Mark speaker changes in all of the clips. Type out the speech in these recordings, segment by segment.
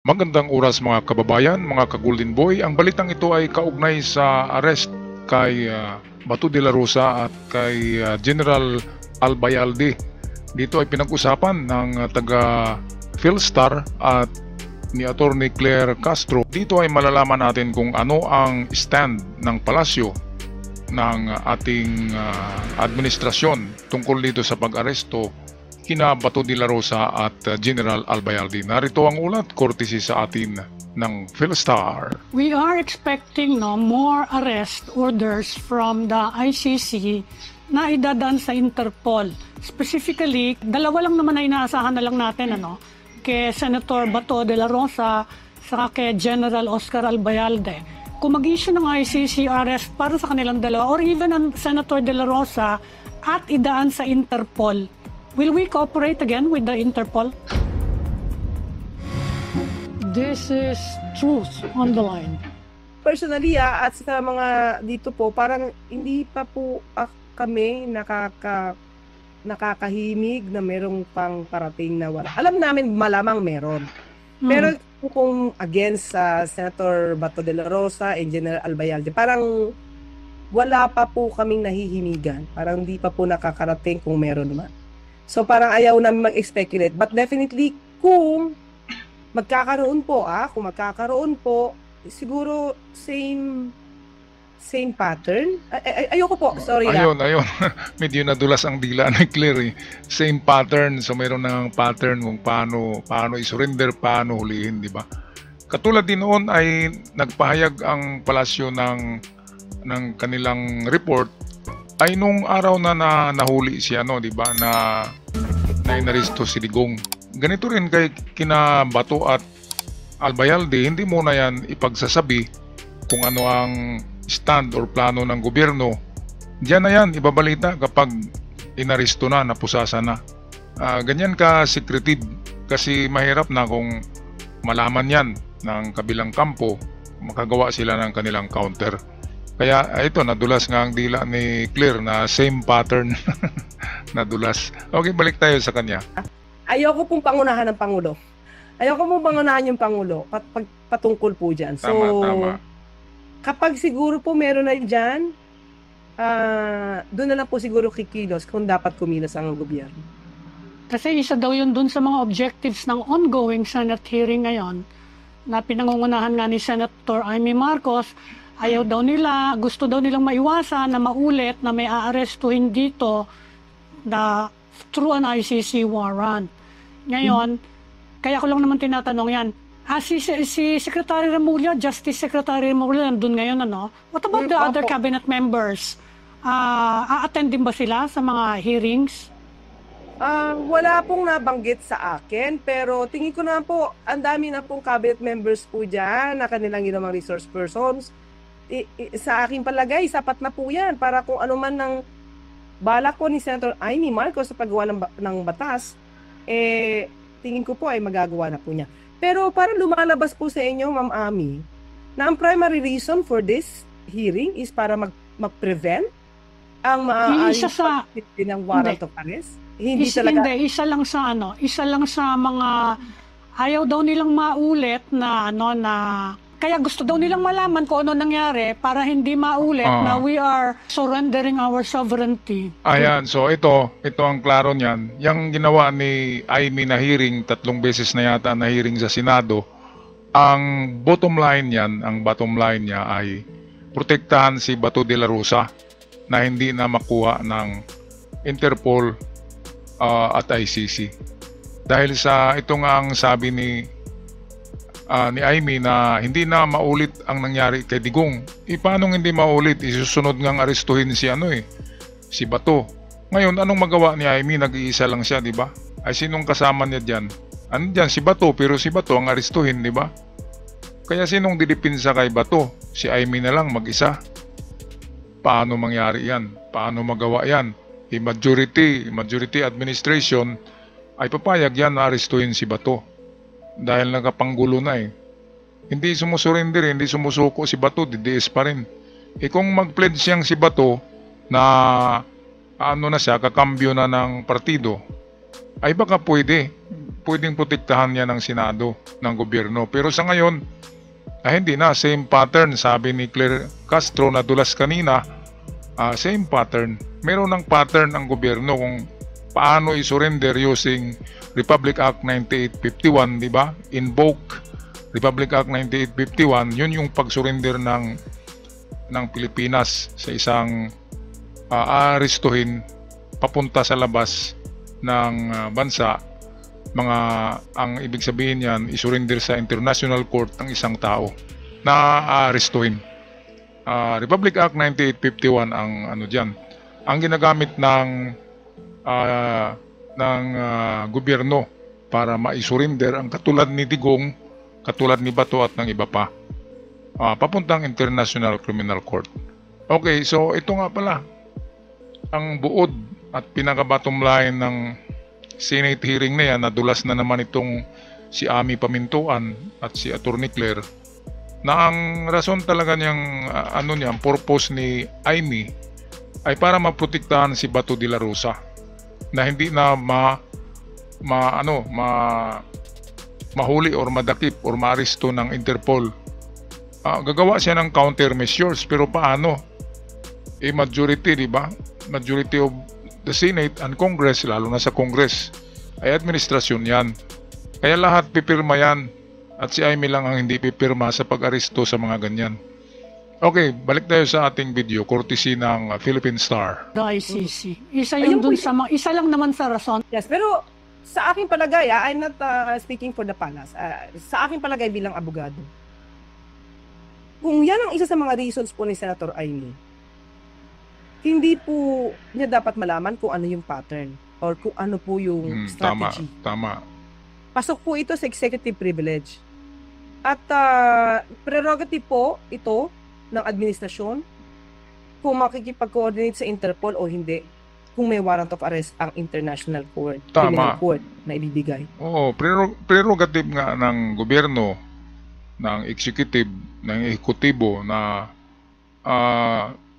Speaker 1: Magandang oras mga kababayan, mga ka-Golden Boy. Ang balitang ito ay kaugnay sa arrest kay Bato de la Rosa at kay General Albayalde. Dito ay pinag-usapan ng taga Philstar at ni Attorney Claire Castro. Dito ay malalaman natin kung ano ang stand ng palasyo ng ating administrasyon tungkol dito sa pag-aresto kina Bato de la Rosa at General Albayalde. Narito ang ulat, courtesy sa atin ng Philstar.
Speaker 2: We are expecting more arrest orders from the ICC na idadaan sa Interpol. Specifically, dalawa lang naman na inaasahan na lang natin kay Senator Bato de la Rosa saka kay General Oscar Albayalde. Kung mag-issue ng ICC arrest para sa kanilang dalawa or even ang Senator de la Rosa at idaan sa Interpol, will we cooperate again with the Interpol? This is truth on the line.
Speaker 3: Personally, at sa mga dito po, parang hindi pa po kami nakakahimig na merong pang parating na wala. Alam namin malamang meron. Pero kung against Senator Bato de la Rosa and General Albayalde, parang wala pa po kaming nahihimigan. Parang hindi pa po nakakarating kung meron naman. So parang ayaw namin mag-speculate. But definitely, kung magkakaroon po, siguro same pattern. Ayoko po, sorry.
Speaker 1: Ayun. Medyo nadulas ang dila ni Claire. Same pattern. So mayroon ng pattern kung paano i-surrender, paano hulihin, di ba? Katulad din noon ay nagpahayag ang palasyo ng kanilang report ay nung araw na nahuli si di ba, na inaresto si Digong. Ganito rin kay kina Bato at Albayalde, hindi muna yan ipagsasabi kung ano ang stand or plano ng gobyerno. Diyan na yan ibabalita kapag inaresto na, napusasa na. Ganyan ka secretive kasi mahirap na kung malaman yan ng kabilang kampo, makagawa sila ng kanilang counter. Kaya ito, nadulas nga ang dila ni Claire na same pattern. Nadulas. Okay, balik tayo sa kanya.
Speaker 3: Ayoko pong pangunahan ng Pangulo. Ayoko pong pangunahan yung Pangulo patungkol po dyan. So,
Speaker 1: Tama.
Speaker 3: Kapag siguro po meron na dyan, doon na lang po siguro kikilos kung dapat kumilos ang gobyerno.
Speaker 2: Kasi isa daw yun dun sa mga objectives ng ongoing Senate hearing ngayon na pinangungunahan nga ni Senator Amy Marcos. Ayaw daw nila, gusto daw nilang maiwasan na maulit na may aarestuhin dito na through an ICC warrant. Ngayon, kaya ko lang naman tinatanong yan. Si Secretary Remulla, Justice Secretary Remulla, nandun ngayon, What about the other cabinet members? A-attend din ba sila sa mga hearings?
Speaker 3: Wala pong nabanggit sa akin, pero tingin ko na po, ang dami na pong cabinet members po dyan na kanilang ginawang resource persons. Sa aking palagay, sapat na po yan para kung ano man ng balak ko ni Senator Amy Marcos sa paggawa ng batas, tingin ko po ay magagawa na po niya. Pero parang lumalabas po sa inyo, Ma'am Amy, na ang primary reason for this hearing is para mag-prevent ang maaaring ng warrant of arrest? Hindi,
Speaker 2: isa lang sa mga ayaw daw nilang maulit na kaya gusto daw nilang malaman kung ano nangyari para hindi maulit na we are surrendering our sovereignty.
Speaker 1: Ayan, so ito ang klaro niyan. Yung ginawa ni Amy na hearing, 3 beses na yata na hearing sa Senado, ang bottom line niya ay protektahan si Bato de la Rosa na hindi na makuha ng Interpol at ICC. Dahil sa ito nga ang sabi ni Amy na hindi na maulit ang nangyari kay Digong. Paano hindi maulit? Isusunod ngang arestuhin si Bato. Ngayon, anong magawa ni Amy? Nag-iisa lang siya, di ba? Ay sinong kasama niya diyan? Ano diyan? Si Bato, pero si Bato ang arestuhin, di ba? Kaya sinong didipinsa kay Bato? Si Amy na lang mag-isa. Paano mangyari yan? Paano magawa yan? Majority administration ay papayag yan na arestuhin si Bato. Dahil nakapanggulo na Hindi sumusurrender, hindi sumusuko si Bato, didiis pa rin. Kung mag-pledge siyang si Bato na kakambyo na ng partido, ay baka pwede. pwedeng protektahan niya ng Senado, ng gobyerno. Pero sa ngayon, hindi na. Same pattern, sabi ni Claire Castro na dulas kanina, same pattern. Meron ng pattern ang gobyerno kung paano i-surrender using Republic Act 9851, di ba? Invoke Republic Act 9851, yun yung pag-surrender ng Pilipinas sa isang aarestuhin papunta sa labas ng bansa. Ang ibig sabihin yan, isurrender sa international court ng isang tao na aarestuhin. Republic Act 9851 ang ano diyan. Ang ginagamit ng gobyerno para maisurrender ang katulad ni Digong, katulad ni Bato at ng iba pa. Papuntang International Criminal Court. Okay, so ito nga pala ang buod at pinaka-bottom line ng Senate hearing na yan. Nadulas na naman itong si Amy Pamintuan at si Atty. Claire na ang rason talaga niyang purpose ni Amy ay para maprotektahan si Bato de la Rosa na hindi na mahuli or madakip or maaresto ng Interpol. Gagawa siya ng countermeasures, pero paano? Majority, di ba? Majority of the Senate and Congress, lalo na sa Congress, ay administrasyon yan. Kaya lahat pipirma yan. At si Amy lang ang hindi pipirma sa pag-aresto sa mga ganyan. Okay, balik tayo sa ating video, courtesy ng Philippine Star.
Speaker 2: The ICC. Isa yun dun sa isa lang naman sa rason.
Speaker 3: Yes, pero sa aking palagay, I'm not speaking for the palace. Sa aking palagay bilang abogado, kung yan ang isa sa mga reasons po ni Senator Amy, hindi po niya dapat malaman kung ano yung pattern or kung ano po yung strategy.
Speaker 1: Tama.
Speaker 3: Pasok po ito sa executive privilege. At prerogative po ito ng administrasyon kung makikipag-coordinate sa Interpol o hindi, kung may warrant of arrest ang International Court, Criminal Court na ibibigay.
Speaker 1: Oo, prerogative nga ng gobyerno, ng executive, ng ehekutibo na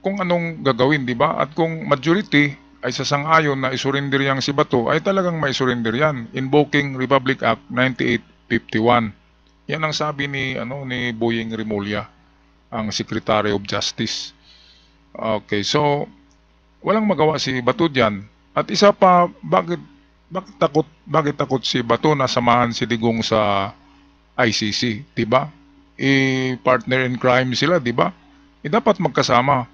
Speaker 1: kung anong gagawin, di ba? At kung majority ay sasang-ayon na isurrender yang si Bato, ay talagang may surrender yan, invoking Republic Act 9851. Yan ang sabi ni Boying Remulla, ang Secretary of Justice. Okay, so walang magawa si Bato diyan. At isa pa, bakit takot si Bato na samahan si Digong sa ICC, 'di ba? Partner in crime sila, 'di ba? Dapat magkasama.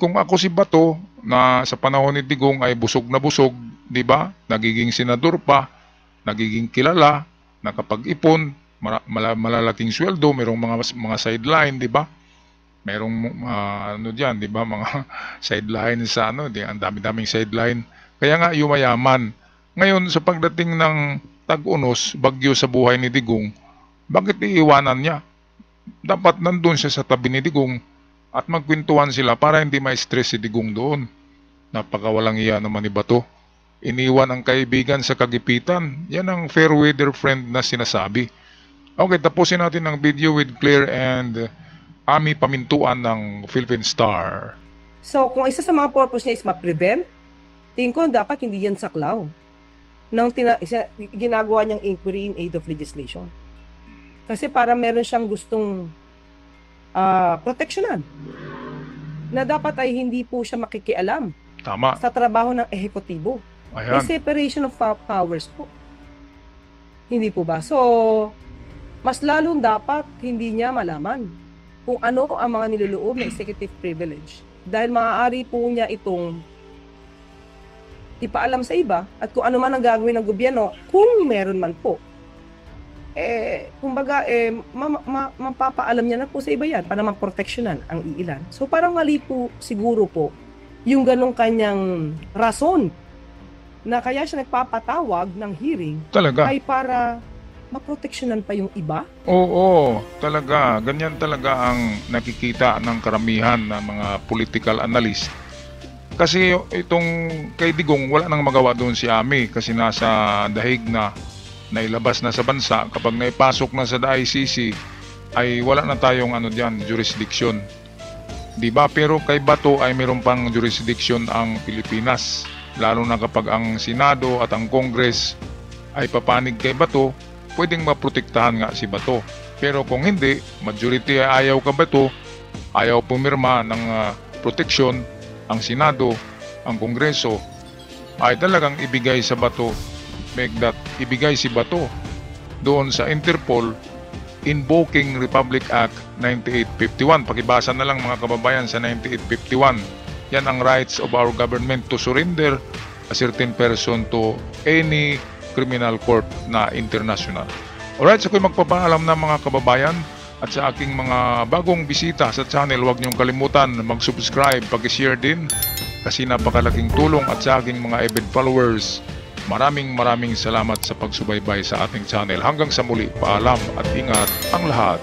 Speaker 1: Kung ako si Bato na sa panahon ni Digong ay busog na busog, 'di ba? Nagiging senador pa, nagiging kilala, nakapag-ipon, malalaking sweldo, merong mga sideline, 'di ba? Merong diyan, 'di ba? Mga sideline sa ang dami-daming sideline. Kaya nga yumayaman. Ngayon sa pagdating ng tag-unos, bagyo sa buhay ni Digong, bakit iiwanan niya? Dapat nandun siya sa tabi ni Digong at magkwentuhan sila para hindi ma-stress si Digong doon. Napakawalang iya naman ni Bato. Iniwan ang kaibigan sa kagipitan. Yan ang fair weather friend na sinasabi. Okay, tapusin natin ang video with Claire and Amy Pamintuan ng Philippine Star.
Speaker 3: So, kung isa sa mga purpose niya is ma-prevent, tingin ko dapat hindi yan saklaw ng ginagawa niyang inquiry in aid of legislation. Kasi para meron siyang gustong proteksyonan na dapat ay hindi po siya makikialam sa trabaho ng ehekutibo. May separation of powers po. Hindi po ba? So, mas lalong dapat hindi niya malaman kung ano ang mga niloloob ng executive privilege. Dahil maaari po niya itong ipaalam sa iba at kung ano man ang gagawin ng gobyerno, kung meron man po. Kumbaga, mapapaalam niya na po sa iba yan para maproteksyonan ang iilan. So parang mali po siguro po yung ganong kanyang rason na kaya siya nagpapatawag ng hearing ay para maproteksyonan pa yung iba?
Speaker 1: Oo, talaga. Ganyan talaga ang nakikita ng karamihan ng mga political analyst. Kasi itong kay Digong, wala nang magawa doon si Amy kasi nasa dahig na nailabas na sa bansa. Kapag naipasok na sa ICC, ay wala na tayong jurisdiction. Diba? Pero kay Bato ay mayroon pang jurisdiction ang Pilipinas. Lalo na kapag ang Senado at ang Congress ay papanig kay Bato, pwedeng maprotektahan nga si Bato. Pero kung hindi, majority ay ayaw ka Bato, ayaw pumirma ng proteksyon, ang Senado, ang Kongreso, ay talagang ibigay sa Bato, ibigay si Bato doon sa Interpol, invoking Republic Act 9851. Pakibasa na lang mga kababayan sa 9851. Yan ang rights of our government to surrender a certain person to any criminal court na international. Alright, so ako'y magpapaalam na mga kababayan at sa aking mga bagong bisita sa channel, huwag niyong kalimutan mag-subscribe, pag-share din kasi napakalaking tulong at sa aking mga avid followers. Maraming salamat sa pagsubaybay sa ating channel. Hanggang sa muli, paalam at ingat ang lahat.